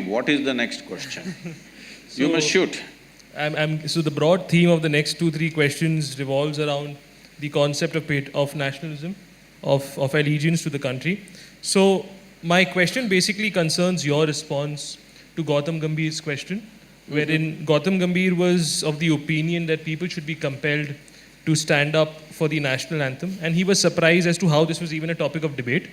what is the next question. You must shoot. So the broad theme of the next 2-3 questions revolves around the concept of nationalism, of allegiance to the country. So my question basically concerns your response to Gautam Gambhir's question, wherein Gautam Gambhir was of the opinion that people should be compelled to stand up for the national anthem, and he was surprised as to how this was even a topic of debate.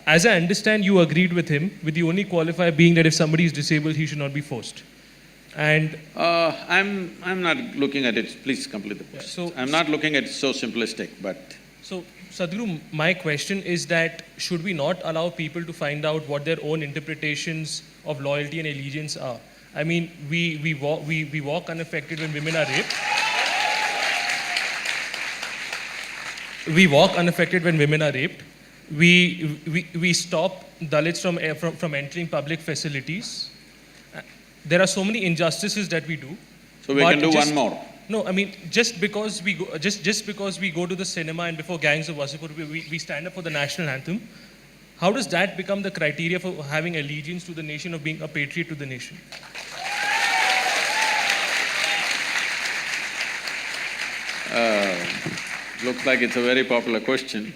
As I understand, you agreed with him, with the only qualifier being that if somebody is disabled, he should not be forced. And I'm not looking at it… Please complete the question. I'm not looking at it so simplistic, but… So, Sadhguru, my question is that should we not allow people to find out what their own interpretations of loyalty and allegiance are? I mean, we walk unaffected when women are raped. We walk unaffected when women are raped. We stop Dalits from entering public facilities. There are so many injustices that we do. So we can do one more. No, I mean, just because we go to the cinema and before gangs of Wasipur, we stand up for the national anthem, how does that become the criteria for having allegiance to the nation, of being a patriot to the nation? Looks like it's a very popular question.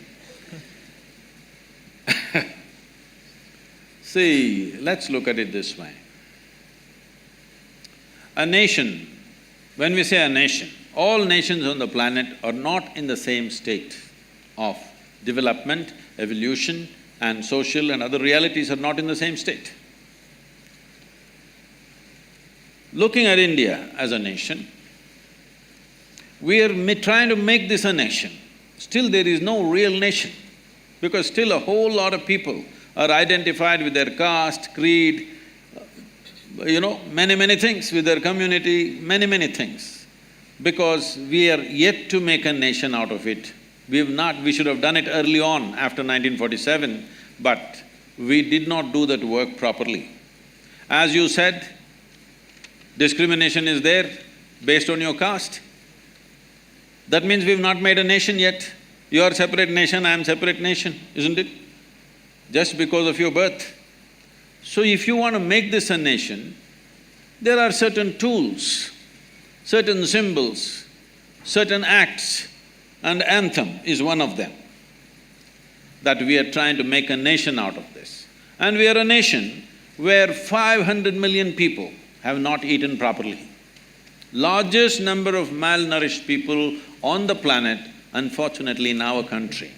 See, let's look at it this way. A nation, when we say a nation, all nations on the planet are not in the same state of development, evolution, and social and other realities are not in the same state. Looking at India as a nation, we are trying to make this a nation. Still there is no real nation, because still a whole lot of people are identified with their caste, creed, many things, with their community, many things. Because we are yet to make a nation out of it. We should have done it early on after 1947, but we did not do that work properly. As you said, discrimination is there based on your caste. That means we've not made a nation yet. You're a separate nation, I'm separate nation, isn't it? Just because of your birth. So if you want to make this a nation, there are certain tools, certain symbols, certain acts, and anthem is one of them, that we are trying to make a nation out of this. And we are a nation where 500 million people have not eaten properly. Largest number of malnourished people on the planet, unfortunately, in our country.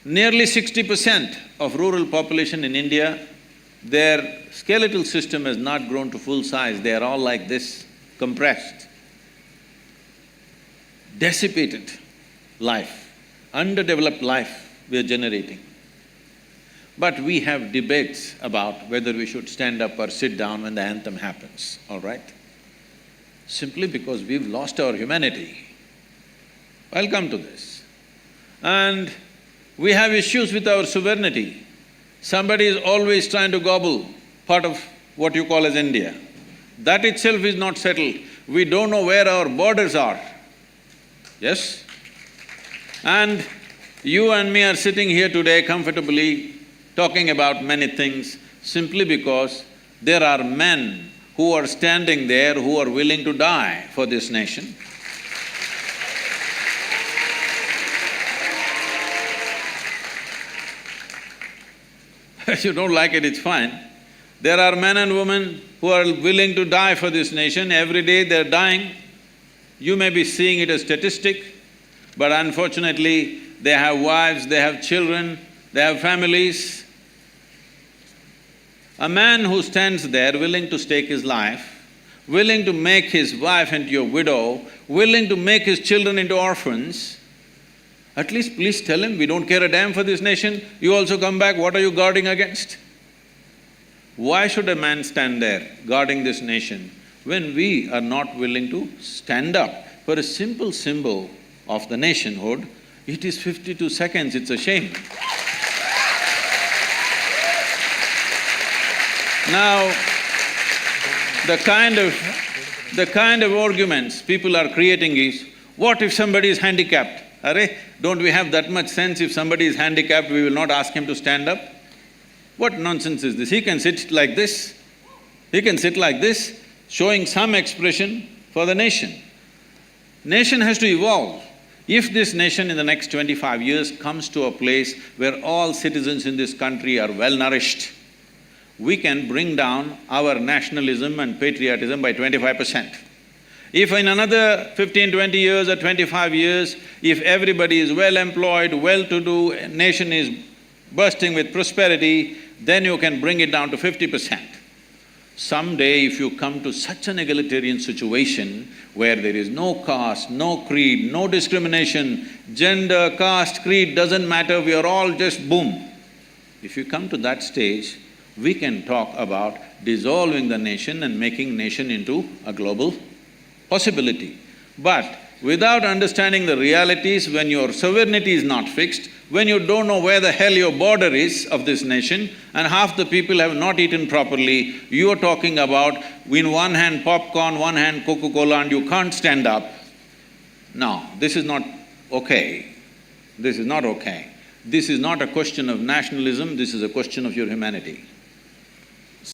Nearly 60% of rural population in India, their skeletal system has not grown to full size, they are all like this, compressed. Dissipated life, underdeveloped life we are generating. But we have debates about whether we should stand up or sit down when the anthem happens, all right? Simply because we've lost our humanity. I'll come to this. And we have issues with our sovereignty. Somebody is always trying to gobble part of what you call as India. That itself is not settled. We don't know where our borders are. Yes? And you and me are sitting here today comfortably talking about many things simply because there are men who are standing there who are willing to die for this nation. If you don't like it, it's fine. There are men and women who are willing to die for this nation. Every day they're dying. You may be seeing it as statistic, but unfortunately, they have wives, they have children, they have families. A man who stands there willing to stake his life, willing to make his wife into a widow, willing to make his children into orphans, at least please tell him, we don't care a damn for this nation, you also come back, what are you guarding against? Why should a man stand there guarding this nation when we are not willing to stand up for a simple symbol of the nationhood? It is 52 seconds, it's a shame. Now, the kind of arguments people are creating is, what if somebody is handicapped? Arre, don't we have that much sense? If somebody is handicapped, we will not ask him to stand up? What nonsense is this? He can sit like this, showing some expression for the nation. Nation has to evolve. If this nation in the next 25 years comes to a place where all citizens in this country are well-nourished, we can bring down our nationalism and patriotism by 25%. If in another 15, 20 years or 25 years, if everybody is well-employed, well-to-do, nation is bursting with prosperity, then you can bring it down to 50%. Someday if you come to such an egalitarian situation where there is no caste, no creed, no discrimination, gender, caste, creed doesn't matter, we are all just boom. If you come to that stage, we can talk about dissolving the nation and making nation into a global possibility. But without understanding the realities, when your sovereignty is not fixed, when you don't know where the hell your border is of this nation and half the people have not eaten properly, you are talking about in one hand popcorn, one hand Coca-Cola and you can't stand up. No, this is not okay. This is not okay. This is not a question of nationalism, this is a question of your humanity.